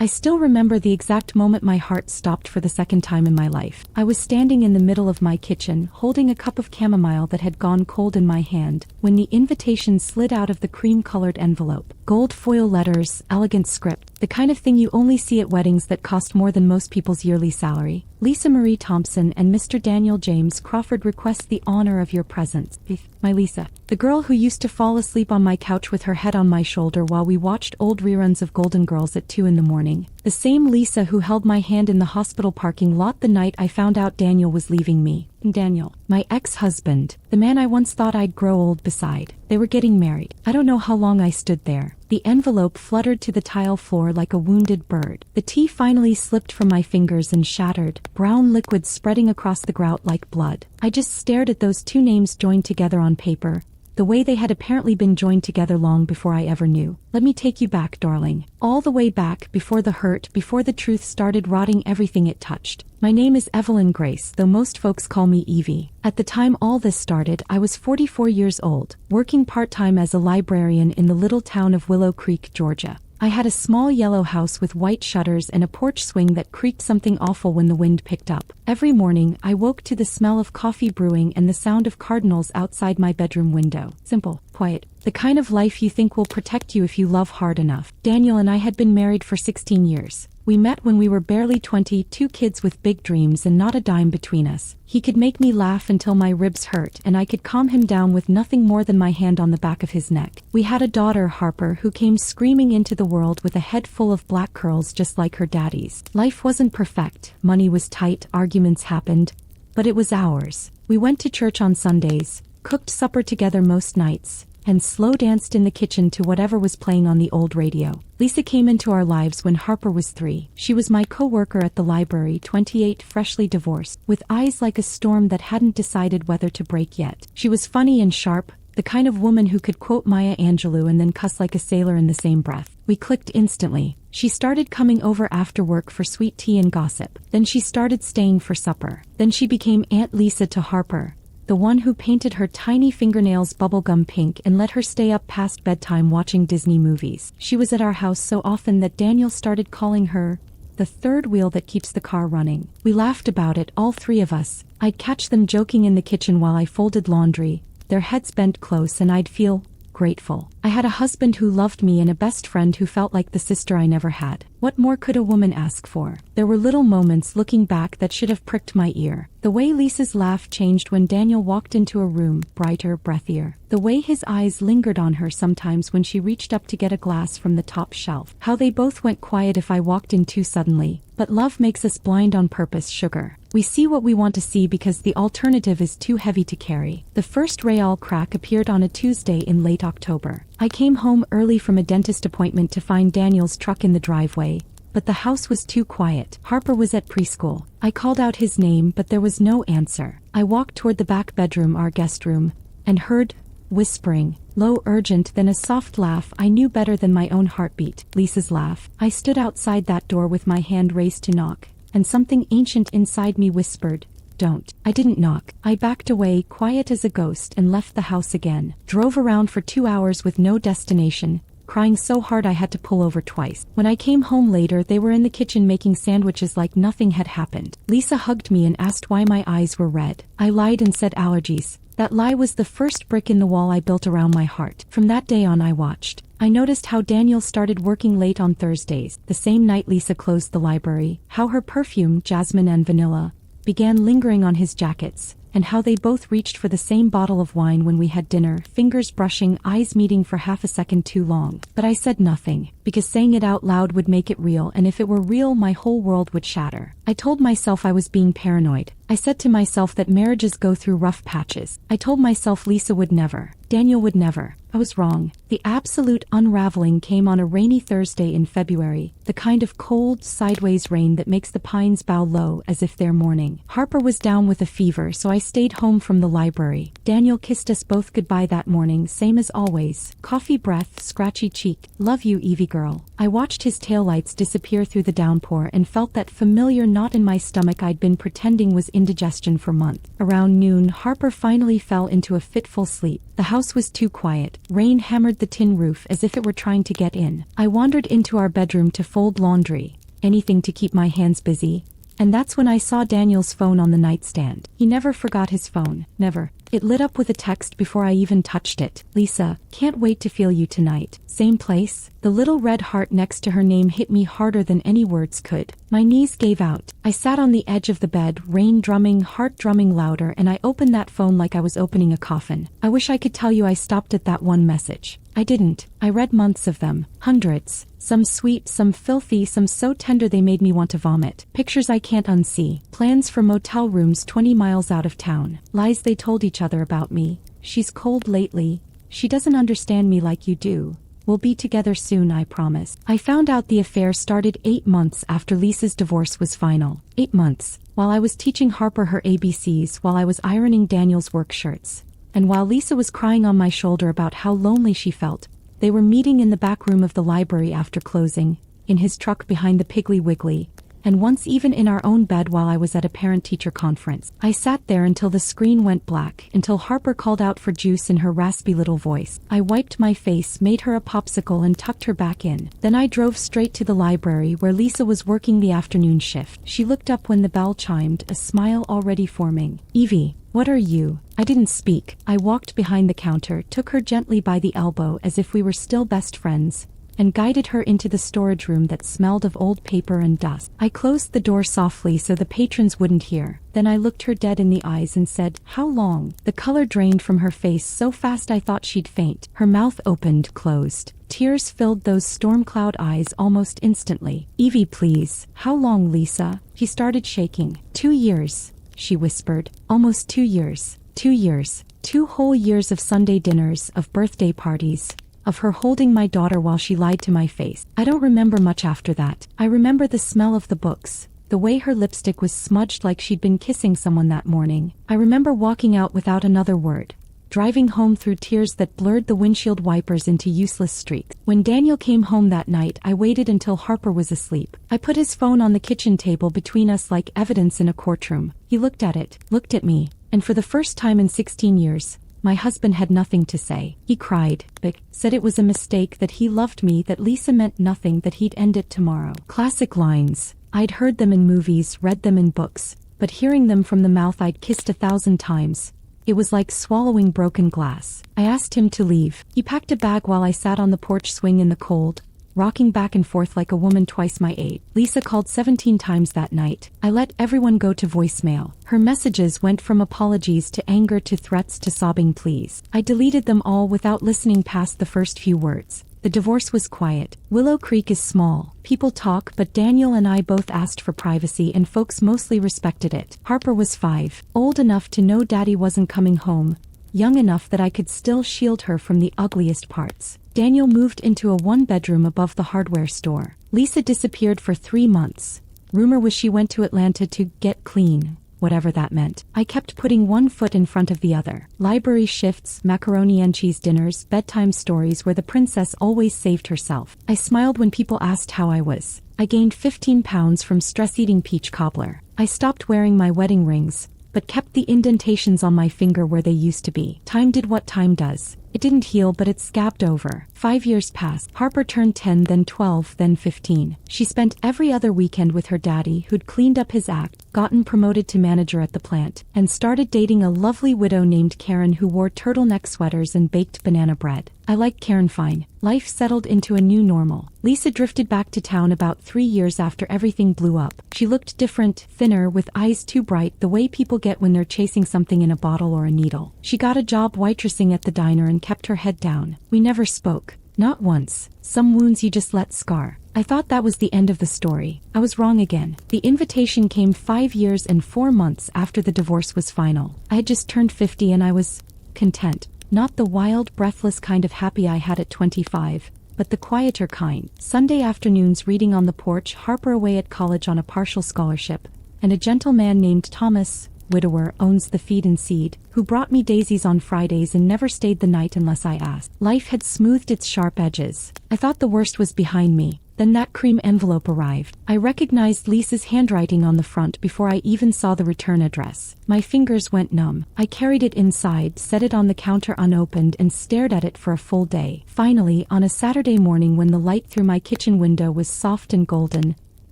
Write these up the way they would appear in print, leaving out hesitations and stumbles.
I still remember the exact moment my heart stopped for the second time in my life. I was standing in the middle of my kitchen, holding a cup of chamomile that had gone cold in my hand, when the invitation slid out of the cream-colored envelope. Gold foil letters, elegant script, the kind of thing you only see at weddings that cost more than most people's yearly salary. Lisa Marie Thompson and Mr. Daniel James Crawford request the honor of your presence. My Lisa. The girl who used to fall asleep on my couch with her head on my shoulder while we watched old reruns of Golden Girls at 2 in the morning. The same Lisa who held my hand in the hospital parking lot the night I found out Daniel was leaving me. Daniel, my ex-husband, the man I once thought I'd grow old beside. They were getting married. I don't know how long I stood there. The envelope fluttered to the tile floor like a wounded bird. The tea finally slipped from my fingers and shattered, brown liquid spreading across the grout like blood. I just stared at those two names joined together on paper, the way they had apparently been joined together long before I ever knew. Let me take you back, darling. All the way back, before the hurt, before the truth started rotting everything it touched. My name is Evelyn Grace, though most folks call me Evie. At the time all this started, I was 44 years old, working part-time as a librarian in the little town of Willow Creek, Georgia. I had a small yellow house with white shutters and a porch swing that creaked something awful when the wind picked up. Every morning, I woke to the smell of coffee brewing and the sound of cardinals outside my bedroom window. Simple, quiet, the kind of life you think will protect you if you love hard enough. Daniel and I had been married for 16 years. We met when we were barely 20, two kids with big dreams and not a dime between us. He could make me laugh until my ribs hurt, and I could calm him down with nothing more than my hand on the back of his neck. We had a daughter, Harper, who came screaming into the world with a head full of black curls just like her daddy's. Life wasn't perfect, money was tight, arguments happened, but it was ours. We went to church on Sundays, cooked supper together most nights, and slow danced in the kitchen to whatever was playing on the old radio. Lisa came into our lives when Harper was 3. She was my co-worker at the library, 28, freshly divorced, with eyes like a storm that hadn't decided whether to break yet. She was funny and sharp, the kind of woman who could quote Maya Angelou and then cuss like a sailor in the same breath. We clicked instantly. She started coming over after work for sweet tea and gossip. Then she started staying for supper. Then she became Aunt Lisa to Harper, the one who painted her tiny fingernails bubblegum pink and let her stay up past bedtime watching Disney movies. She was at our house so often that Daniel started calling her the third wheel that keeps the car running. We laughed about it, all three of us. I'd catch them joking in the kitchen while I folded laundry, their heads bent close, and I'd feel grateful. I had a husband who loved me and a best friend who felt like the sister I never had. What more could a woman ask for? There were little moments looking back that should have pricked my ear. The way Lisa's laugh changed when Daniel walked into a room, brighter, breathier. The way his eyes lingered on her sometimes when she reached up to get a glass from the top shelf. How they both went quiet if I walked in too suddenly. But love makes us blind on purpose, sugar. We see what we want to see because the alternative is too heavy to carry. The first Real crack appeared on a Tuesday in late October. I came home early from a dentist appointment to find Daniel's truck in the driveway, but the house was too quiet. Harper was at preschool. I called out his name, but there was no answer. I walked toward the back bedroom, our guest room, and heard whispering, low, urgent, then a soft laugh I knew better than my own heartbeat. Lisa's laugh. I stood outside that door with my hand raised to knock, and something ancient inside me whispered, "Don't." I didn't knock. I backed away, quiet as a ghost, and left the house again. Drove around for 2 hours with no destination, crying so hard I had to pull over twice. When I came home later, they were in the kitchen making sandwiches like nothing had happened. Lisa hugged me and asked why my eyes were red. I lied and said allergies. That lie was the first brick in the wall I built around my heart. From that day on, I watched. I noticed how Daniel started working late on Thursdays, the same night Lisa closed the library, how her perfume, jasmine and vanilla, began lingering on his jackets, and how they both reached for the same bottle of wine when we had dinner, fingers brushing, eyes meeting for half a second too long. But I said nothing, because saying it out loud would make it real, and if it were real, my whole world would shatter. I told myself I was being paranoid. I said to myself that marriages go through rough patches. I told myself Lisa would never, Daniel would never. I was wrong. The absolute unraveling came on a rainy Thursday in February, the kind of cold, sideways rain that makes the pines bow low as if they're mourning. Harper was down with a fever, so I stayed home from the library. Daniel kissed us both goodbye that morning, same as always. Coffee breath, scratchy cheek. Love you, Evie girl. I watched his taillights disappear through the downpour and felt that familiar knot in my stomach I'd been pretending was indigestion for months. Around noon, Harper finally fell into a fitful sleep. The house was too quiet. Rain hammered at the tin roof as if it were trying to get in. I wandered into our bedroom to fold laundry, anything to keep my hands busy, and that's when I saw Daniel's phone on the nightstand. He never forgot his phone. Never. It lit up with a text before I even touched it. Lisa, can't wait to feel you tonight. Same place? The little red heart next to her name hit me harder than any words could. My knees gave out. I sat on the edge of the bed, rain drumming, heart drumming louder, and I opened that phone like I was opening a coffin. I wish I could tell you I stopped at that one message. I didn't. I read months of them. Hundreds. Some sweet, some filthy, some so tender they made me want to vomit. Pictures I can't unsee. Plans for motel rooms 20 miles out of town. Lies they told each other about me. She's cold lately. She doesn't understand me like you do. We'll be together soon, I promise. I found out the affair started 8 months after Lisa's divorce was final. 8 months. While I was teaching Harper her ABCs, while I was ironing Daniel's work shirts. And while Lisa was crying on my shoulder about how lonely she felt, they were meeting in the back room of the library after closing, in his truck behind the Piggly Wiggly, and once even in our own bed while I was at a parent-teacher conference. I sat there until the screen went black, until Harper called out for juice in her raspy little voice. I wiped my face, made her a popsicle, and tucked her back in. Then I drove straight to the library where Lisa was working the afternoon shift. She looked up when the bell chimed, a smile already forming. Evie, what are you? I didn't speak. I walked behind the counter, took her gently by the elbow as if we were still best friends, and guided her into the storage room that smelled of old paper and dust. I closed the door softly so the patrons wouldn't hear. Then I looked her dead in the eyes and said, "How long?" The color drained from her face so fast I thought she'd faint. Her mouth opened, closed. Tears filled those storm cloud eyes almost instantly. "Evie, please." "How long, Lisa?" She started shaking. 2 years, she whispered. "Almost 2 years. 2 years. 2 whole years of Sunday dinners, of birthday parties, of her holding my daughter while she lied to my face. I don't remember much after that. I remember the smell of the books, the way her lipstick was smudged like she'd been kissing someone that morning. I remember walking out without another word, driving home through tears that blurred the windshield wipers into useless streaks. When Daniel came home that night, I waited until Harper was asleep. I put his phone on the kitchen table between us like evidence in a courtroom. He looked at it, looked at me, and for the first time in 16 years, my husband had nothing to say. He cried, but said it was a mistake, that he loved me, that Lisa meant nothing, that he'd end it tomorrow. Classic lines. I'd heard them in movies, read them in books, but hearing them from the mouth I'd kissed 1,000 times, it was like swallowing broken glass. I asked him to leave. He packed a bag while I sat on the porch swing in the cold, rocking back and forth like a woman twice my age. Lisa called 17 times that night. I let everyone go to voicemail. Her messages went from apologies to anger to threats to sobbing pleas. I deleted them all without listening past the first few words. The divorce was quiet. Willow Creek is small. People talk, but Daniel and I both asked for privacy and folks mostly respected it. Harper was 5, old enough to know Daddy wasn't coming home, young enough that I could still shield her from the ugliest parts. Daniel moved into a 1-bedroom above the hardware store. Lisa disappeared for 3 months. Rumor was she went to Atlanta to get clean, whatever that meant. I kept putting one foot in front of the other. Library shifts, macaroni and cheese dinners, bedtime stories where the princess always saved herself. I smiled when people asked how I was. I gained 15 pounds from stress eating peach cobbler. I stopped wearing my wedding rings, but kept the indentations on my finger where they used to be. Time did what time does. It didn't heal, but it scabbed over. 5 years passed. Harper turned 10, then 12, then 15. She spent every other weekend with her daddy, who'd cleaned up his act, gotten promoted to manager at the plant, and started dating a lovely widow named Karen who wore turtleneck sweaters and baked banana bread. I liked Karen fine. Life settled into a new normal. Lisa drifted back to town about 3 years after everything blew up. She looked different, thinner, with eyes too bright, the way people get when they're chasing something in a bottle or a needle. She got a job waitressing at the diner and kept her head down. We never spoke. Not once. Some wounds you just let scar. I thought that was the end of the story. I was wrong again. The invitation came 5 years and 4 months after the divorce was final. I had just turned 50 and I was content. Not the wild, breathless kind of happy I had at 25, but the quieter kind. Sunday afternoons reading on the porch, Harper away at college on a partial scholarship, and a gentleman named Thomas, widower, owns the Feed and Seed, who brought me daisies on Fridays and never stayed the night unless I asked. Life had smoothed its sharp edges. I thought the worst was behind me. Then that cream envelope arrived. I recognized Lisa's handwriting on the front before I even saw the return address. My fingers went numb. I carried it inside, set it on the counter unopened, and stared at it for a full day. Finally, on a Saturday morning when the light through my kitchen window was soft and golden,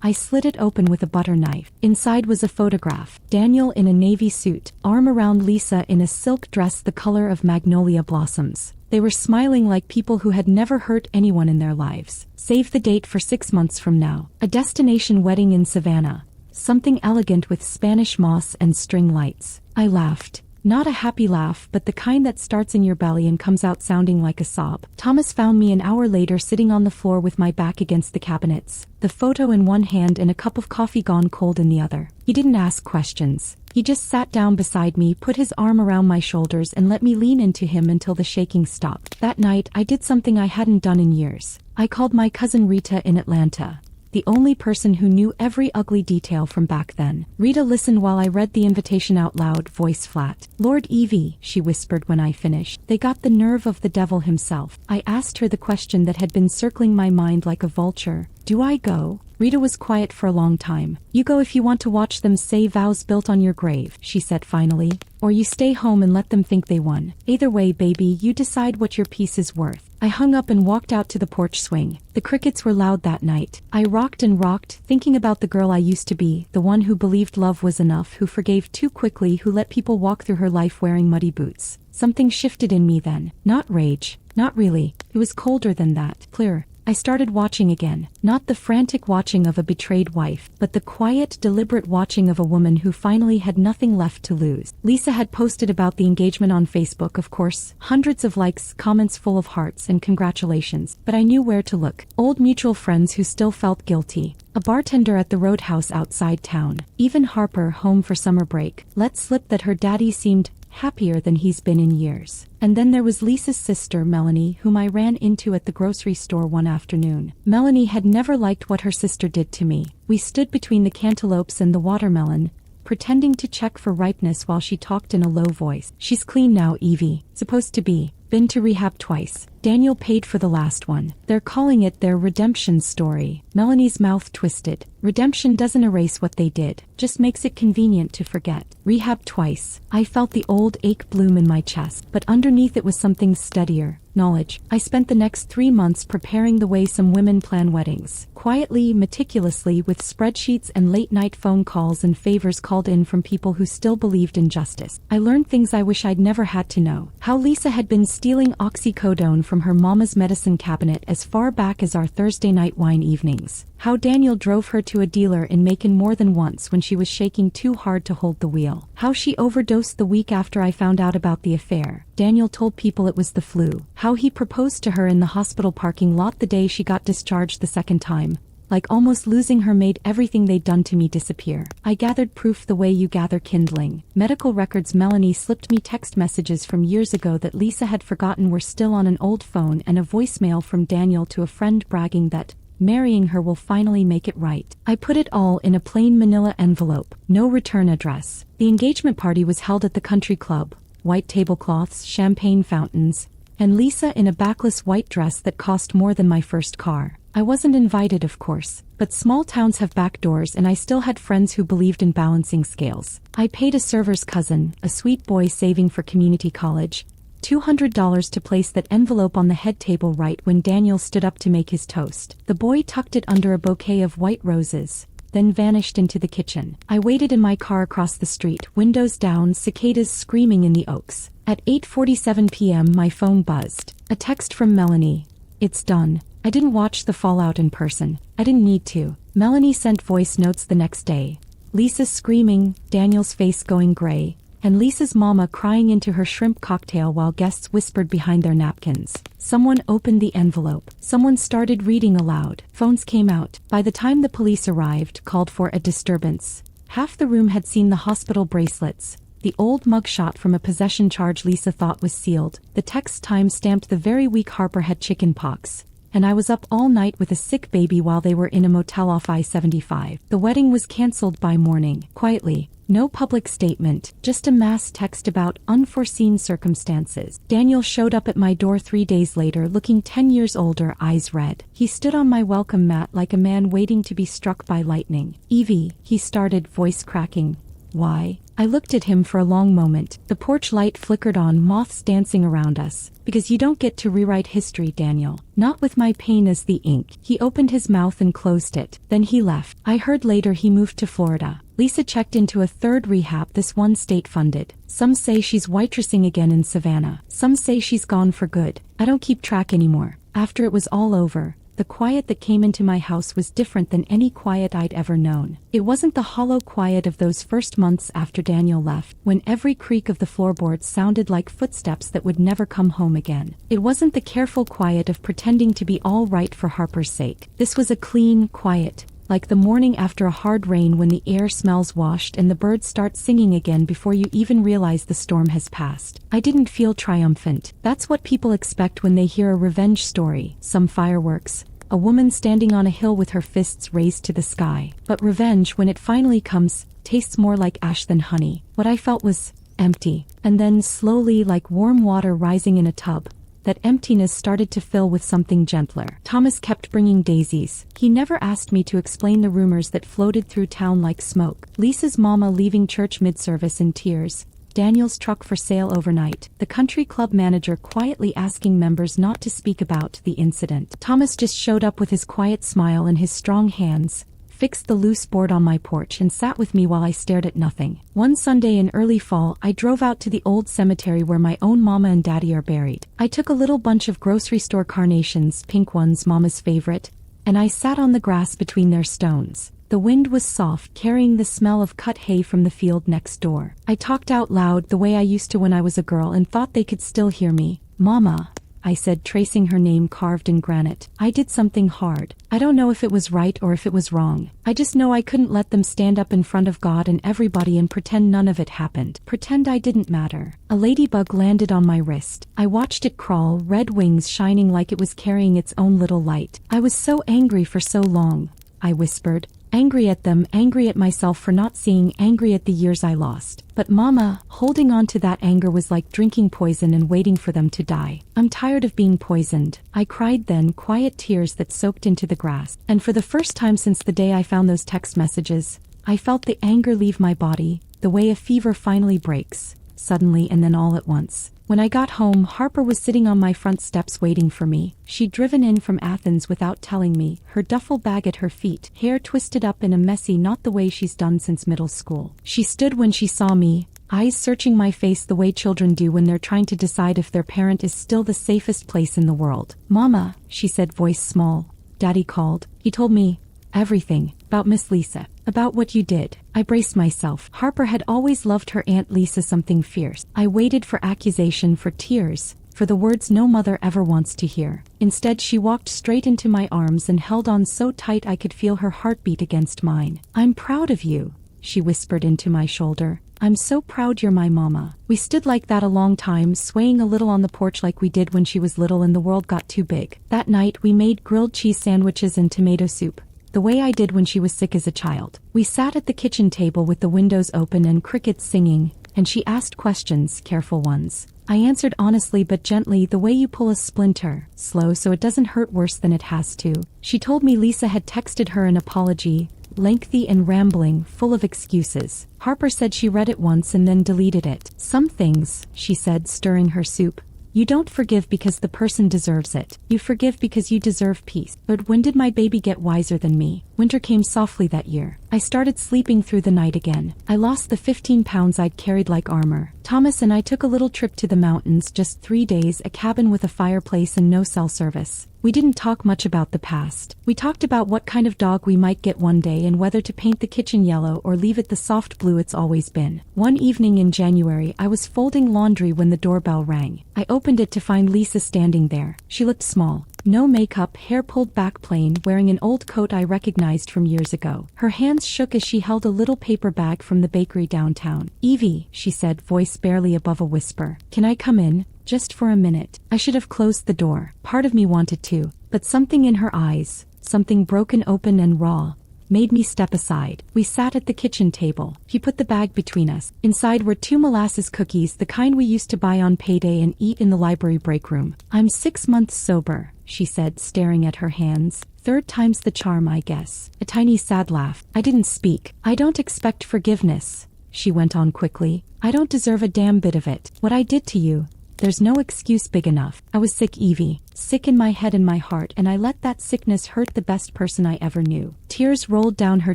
I slid it open with a butter knife. Inside was a photograph. Daniel in a navy suit, arm around Lisa in a silk dress the color of magnolia blossoms. They were smiling like people who had never hurt anyone in their lives. Save the date for 6 months from now. A destination wedding in Savannah. Something elegant with Spanish moss and string lights. I laughed. Not a happy laugh, but the kind that starts in your belly and comes out sounding like a sob. Thomas found me an hour later sitting on the floor with my back against the cabinets, the photo in one hand and a cup of coffee gone cold in the other. He didn't ask questions. He just sat down beside me, put his arm around my shoulders, and let me lean into him until the shaking stopped. That night, I did something I hadn't done in years. I called my cousin Rita in Atlanta, the only person who knew every ugly detail from back then. Rita listened while I read the invitation out loud, voice flat. "Lord Evie," she whispered when I finished. "They got the nerve of the devil himself." I asked her the question that had been circling my mind like a vulture. "Do I go?" Rita was quiet for a long time. "You go if you want to watch them say vows built on your grave," she said finally. "Or you stay home and let them think they won. Either way, baby, you decide what your piece is worth." I hung up and walked out to the porch swing. The crickets were loud that night. I rocked and rocked, thinking about the girl I used to be, the one who believed love was enough, who forgave too quickly, who let people walk through her life wearing muddy boots. Something shifted in me then. Not rage. Not really. It was colder than that. Clear. I started watching again. Not the frantic watching of a betrayed wife, but the quiet, deliberate watching of a woman who finally had nothing left to lose. Lisa had posted about the engagement on Facebook, of course. Hundreds of likes, comments full of hearts, and congratulations. But I knew where to look. Old mutual friends who still felt guilty. A bartender at the roadhouse outside town. Even Harper, home for summer break, let slip that her daddy seemed happier than he's been in years. And then there was Lisa's sister, Melanie, whom I ran into at the grocery store one afternoon. Melanie had never liked what her sister did to me. We stood between the cantaloupes and the watermelon, pretending to check for ripeness while she talked in a low voice. "She's clean now, Evie. Supposed to be. Been to rehab twice. Daniel paid for the last one. They're calling it their redemption story." Melanie's mouth twisted. Redemption doesn't erase what they did, just makes it convenient to forget. Rehab twice. I felt the old ache bloom in my chest, but underneath it was something steadier. Knowledge. I spent the next 3 months preparing the way some women plan weddings. Quietly, meticulously, with spreadsheets and late-night phone calls and favors called in from people who still believed in justice. I learned things I wish I'd never had to know. How Lisa had been stealing oxycodone from her mama's medicine cabinet as far back as our Thursday night wine evenings. How Daniel drove her to a dealer in Macon more than once when she was shaking too hard to hold the wheel. How she overdosed the week after I found out about the affair. Daniel told people it was the flu. How he proposed to her in the hospital parking lot the day she got discharged the second time. Like almost losing her made everything they'd done to me disappear. I gathered proof the way you gather kindling. Medical records. Melanie slipped me text messages from years ago that Lisa had forgotten were still on an old phone, and a voicemail from Daniel to a friend bragging that marrying her will finally make it right. I put it all in a plain manila envelope. No return address. The engagement party was held at the country club. White tablecloths, champagne fountains, and Lisa in a backless white dress that cost more than my first car. I wasn't invited, of course, but small towns have back doors, and I still had friends who believed in balancing scales. I paid a server's cousin, a sweet boy saving for community college, $200 to place that envelope on the head table right when Daniel stood up to make his toast. The boy tucked it under a bouquet of white roses, then vanished into the kitchen. I waited in my car across the street, windows down, cicadas screaming in the oaks. At 8:47 p.m. my phone buzzed. A text from Melanie. "It's done." I didn't watch the fallout in person. I didn't need to. Melanie sent voice notes the next day. Lisa screaming, Daniel's face going gray, and Lisa's mama crying into her shrimp cocktail while guests whispered behind their napkins. Someone opened the envelope. Someone started reading aloud. Phones came out. By the time the police arrived, called for a disturbance. Half the room had seen the hospital bracelets. The old mugshot from a possession charge Lisa thought was sealed. The text time-stamped the very week Harper had chicken pox. and I was up all night with a sick baby while they were in a motel off I-75. The wedding was cancelled by morning. Quietly. No public statement, just a mass text about unforeseen circumstances. Daniel showed up at my door 3 days later looking 10 years older, eyes red. He stood on my welcome mat like a man waiting to be struck by lightning. "Evie," he started, voice cracking. "Why?" I looked at him for a long moment. The porch light flickered on, moths dancing around us. "Because you don't get to rewrite history, Daniel. Not with my pain as the ink." He opened his mouth and closed it. Then he left. I heard later he moved to Florida. Lisa checked into a third rehab, this one state-funded. Some say she's waitressing again in Savannah. Some say she's gone for good. I don't keep track anymore. After it was all over, the quiet that came into my house was different than any quiet I'd ever known. It wasn't the hollow quiet of those first months after Daniel left, when every creak of the floorboards sounded like footsteps that would never come home again. It wasn't the careful quiet of pretending to be all right for Harper's sake. This was a clean quiet, like the morning after a hard rain when the air smells washed and the birds start singing again before you even realize the storm has passed. I didn't feel triumphant. That's what people expect when they hear a revenge story. Some fireworks, a woman standing on a hill with her fists raised to the sky. But revenge, when it finally comes, tastes more like ash than honey. What I felt was empty. And then slowly, like warm water rising in a tub, that emptiness started to fill with something gentler. Thomas kept bringing daisies. He never asked me to explain the rumors that floated through town like smoke. Lisa's mama leaving church mid-service in tears. Daniel's truck for sale overnight. The country club manager quietly asking members not to speak about the incident. Thomas just showed up with his quiet smile and his strong hands, fixed the loose board on my porch and sat with me while I stared at nothing. One Sunday in early fall, I drove out to the old cemetery where my own mama and daddy are buried. I took a little bunch of grocery store carnations, pink ones, mama's favorite, and I sat on the grass between their stones. The wind was soft, carrying the smell of cut hay from the field next door. I talked out loud the way I used to when I was a girl and thought they could still hear me. "Mama," I said, tracing her name carved in granite. "I did something hard. I don't know if it was right or if it was wrong. I just know I couldn't let them stand up in front of God and everybody and pretend none of it happened. Pretend I didn't matter." A ladybug landed on my wrist. I watched it crawl, red wings shining like it was carrying its own little light. "I was so angry for so long," I whispered. Angry at them, angry at myself for not seeing, angry at the years I lost. "But Mama," holding on to that anger was like drinking poison and waiting for them to die. "I'm tired of being poisoned." I cried then, quiet tears that soaked into the grass. And for the first time since the day I found those text messages, I felt the anger leave my body, the way a fever finally breaks, suddenly and then all at once. When I got home, Harper was sitting on my front steps waiting for me. She'd driven in from Athens without telling me, her duffel bag at her feet, hair twisted up in a messy knot the way she's done since middle school. She stood when she saw me, eyes searching my face the way children do when they're trying to decide if their parent is still the safest place in the world. "Mama," she said, voice small. "Daddy called. He told me everything about Miss Lisa, about what you did." I braced myself. Harper had always loved her Aunt Lisa something fierce. I waited for accusation, for tears, for the words no mother ever wants to hear. Instead, she walked straight into my arms and held on so tight I could feel her heartbeat against mine. "I'm proud of you," she whispered into my shoulder. "I'm so proud you're my mama." We stood like that a long time, swaying a little on the porch like we did when she was little and the world got too big. That night, we made grilled cheese sandwiches and tomato soup, the way I did when she was sick as a child. We sat at the kitchen table with the windows open and crickets singing, and she asked questions, careful ones. I answered honestly but gently, the way you pull a splinter, slow so it doesn't hurt worse than it has to. She told me Lisa had texted her an apology, lengthy and rambling, full of excuses. Harper said she read it once and then deleted it. "Some things," she said, stirring her soup, "you don't forgive because the person deserves it. You forgive because you deserve peace." But when did my baby get wiser than me? Winter came softly that year. I started sleeping through the night again. I lost the 15 pounds I'd carried like armor. Thomas and I took a little trip to the mountains, just 3 days, a cabin with a fireplace and no cell service. We didn't talk much about the past. We talked about what kind of dog we might get one day and whether to paint the kitchen yellow or leave it the soft blue it's always been. One evening in January, I was folding laundry when the doorbell rang. I opened it to find Lisa standing there. She looked small. No makeup, hair pulled back plain, wearing an old coat I recognized from years ago. Her hands shook as she held a little paper bag from the bakery downtown. "Evie," she said, voice barely above a whisper. "Can I come in? Just for a minute." I should have closed the door. Part of me wanted to, But something in her eyes, something broken open and raw, made me step aside. We sat at the kitchen table. He put the bag between us. Inside were 2 molasses cookies, the kind we used to buy on payday and eat in the library break room. "I'm 6 months sober," she said, staring at her hands. "Third time's the charm, I guess." A tiny sad laugh. I didn't speak. "I don't expect forgiveness," she went on quickly. "I don't deserve a damn bit of it. What I did to you, there's no excuse big enough. I was sick, Evie. Sick in my head and my heart, and I let that sickness hurt the best person I ever knew." Tears rolled down her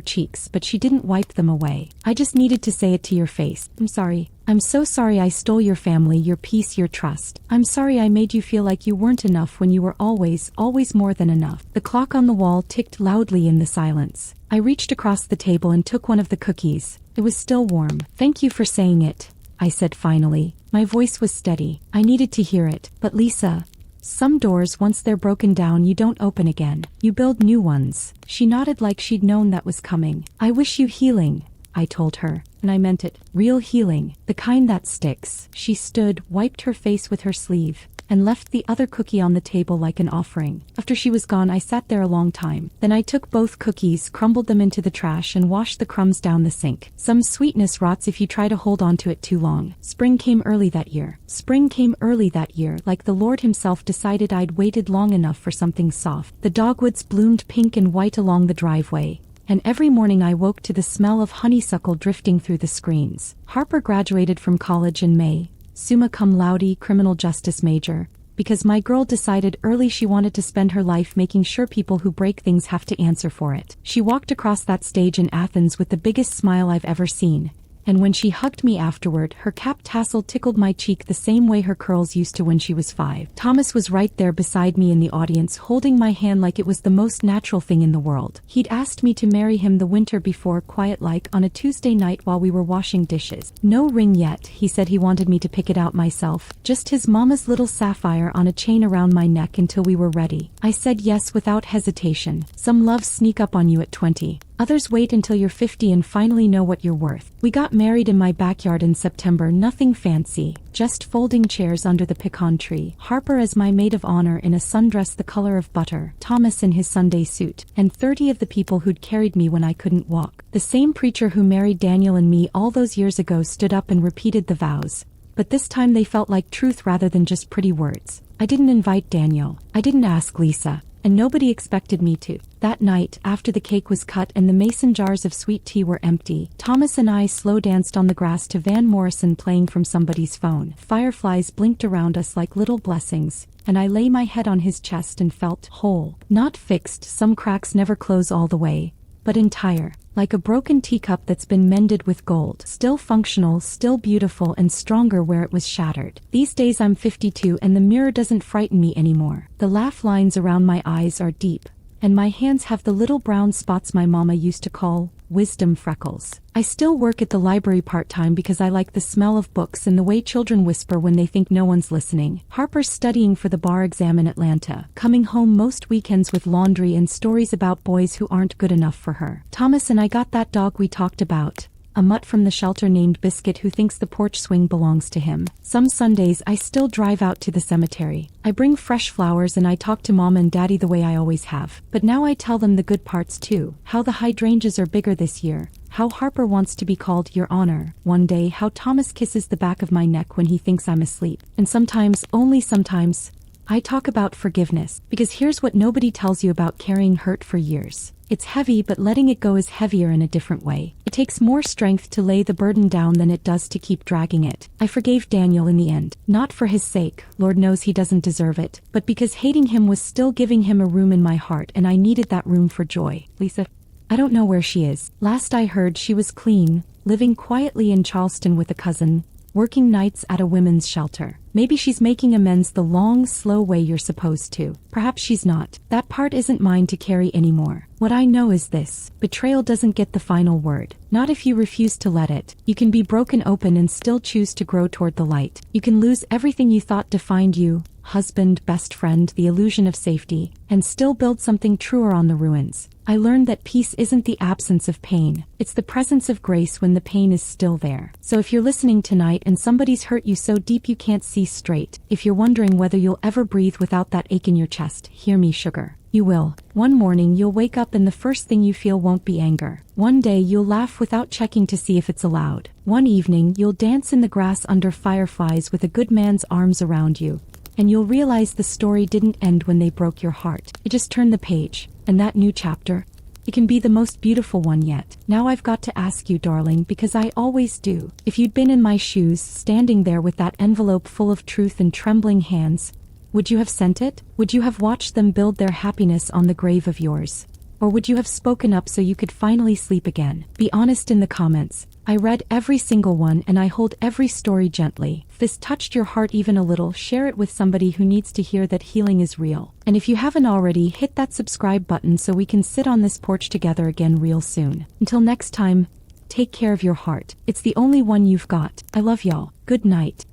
cheeks, but she didn't wipe them away. "I just needed to say it to your face. I'm sorry. I'm so sorry I stole your family, your peace, your trust. I'm sorry I made you feel like you weren't enough when you were always, always more than enough." The clock on the wall ticked loudly in the silence. I reached across the table and took one of the cookies. It was still warm. "Thank you for saying it," I said finally. My voice was steady. I needed to hear it. "But Lisa, some doors, once they're broken down, you don't open again. You build new ones." She nodded like she'd known that was coming. "I wish you healing," I told her, and I meant it. Real healing. The kind that sticks. She stood, wiped her face with her sleeve, and left the other cookie on the table like an offering. After she was gone, I sat there a long time. Then I took both cookies, crumbled them into the trash, and washed the crumbs down the sink. Some sweetness rots if you try to hold on to it too long. Spring came early that year. Spring came early that year, like the Lord himself decided I'd waited long enough for something soft. The dogwoods bloomed pink and white along the driveway, and every morning I woke to the smell of honeysuckle drifting through the screens. Harper graduated from college in May, summa cum laude, criminal justice major, because my girl decided early she wanted to spend her life making sure people who break things have to answer for it. She walked across that stage in Athens with the biggest smile I've ever seen, and when she hugged me afterward, her cap tassel tickled my cheek the same way her curls used to when she was 5. Thomas was right there beside me in the audience, holding my hand like it was the most natural thing in the world. He'd asked me to marry him the winter before, quiet-like, on a Tuesday night while we were washing dishes. No ring yet, he said. He wanted me to pick it out myself. Just his mama's little sapphire on a chain around my neck until we were ready. I said yes without hesitation. Some loves sneak up on you at 20. Others wait until you're 50 and finally know what you're worth. We got married in my backyard in September, nothing fancy, just folding chairs under the pecan tree. Harper as my maid of honor in a sundress the color of butter, Thomas in his Sunday suit, and 30 of the people who'd carried me when I couldn't walk. The same preacher who married Daniel and me all those years ago stood up and repeated the vows, but this time they felt like truth rather than just pretty words. I didn't invite Daniel. I didn't ask Lisa. And nobody expected me to. That night, after the cake was cut and the mason jars of sweet tea were empty, Thomas and I slow danced on the grass to Van Morrison playing from somebody's phone. Fireflies blinked around us like little blessings, and I lay my head on his chest and felt whole. Not fixed, some cracks never close all the way, but entire. Like a broken teacup that's been mended with gold. Still functional, still beautiful, and stronger where it was shattered. These days I'm 52 and the mirror doesn't frighten me anymore. The laugh lines around my eyes are deep, and my hands have the little brown spots my mama used to call wisdom freckles. I still work at the library part-time because I like the smell of books and the way children whisper when they think no one's listening. Harper's studying for the bar exam in Atlanta, coming home most weekends with laundry and stories about boys who aren't good enough for her. Thomas and I got that dog we talked about, a mutt from the shelter named Biscuit who thinks the porch swing belongs to him. Some Sundays I still drive out to the cemetery. I bring fresh flowers and I talk to Mom and Daddy the way I always have. But now I tell them the good parts too. How the hydrangeas are bigger this year. How Harper wants to be called Your Honor one day. How Thomas kisses the back of my neck when he thinks I'm asleep. And sometimes, only sometimes, I talk about forgiveness. Because here's what nobody tells you about carrying hurt for years. It's heavy, but letting it go is heavier in a different way. It takes more strength to lay the burden down than it does to keep dragging it. I forgave Daniel in the end. Not for his sake, Lord knows he doesn't deserve it, but because hating him was still giving him a room in my heart and I needed that room for joy. Lisa, I don't know where she is. Last I heard she was clean, living quietly in Charleston with a cousin, working nights at a women's shelter. Maybe she's making amends the long, slow way you're supposed to. Perhaps she's not. That part isn't mine to carry anymore. What I know is this: betrayal doesn't get the final word. Not if you refuse to let it. You can be broken open and still choose to grow toward the light. You can lose everything you thought defined you, husband, best friend, the illusion of safety, and still build something truer on the ruins. I learned that peace isn't the absence of pain, it's the presence of grace when the pain is still there. So if you're listening tonight and somebody's hurt you so deep you can't see straight, if you're wondering whether you'll ever breathe without that ache in your chest, hear me, sugar. You will. One morning you'll wake up and the first thing you feel won't be anger. One day you'll laugh without checking to see if it's allowed. One evening you'll dance in the grass under fireflies with a good man's arms around you. And you'll realize the story didn't end when they broke your heart. It just turned the page. And that new chapter, it can be the most beautiful one yet. Now I've got to ask you, darling, because I always do. If you'd been in my shoes, standing there with that envelope full of truth in trembling hands, would you have sent it? Would you have watched them build their happiness on the grave of yours? Or would you have spoken up so you could finally sleep again? Be honest in the comments. I read every single one and I hold every story gently. If this touched your heart even a little, share it with somebody who needs to hear that healing is real. And if you haven't already, hit that subscribe button so we can sit on this porch together again real soon. Until next time, take care of your heart. It's the only one you've got. I love y'all. Good night.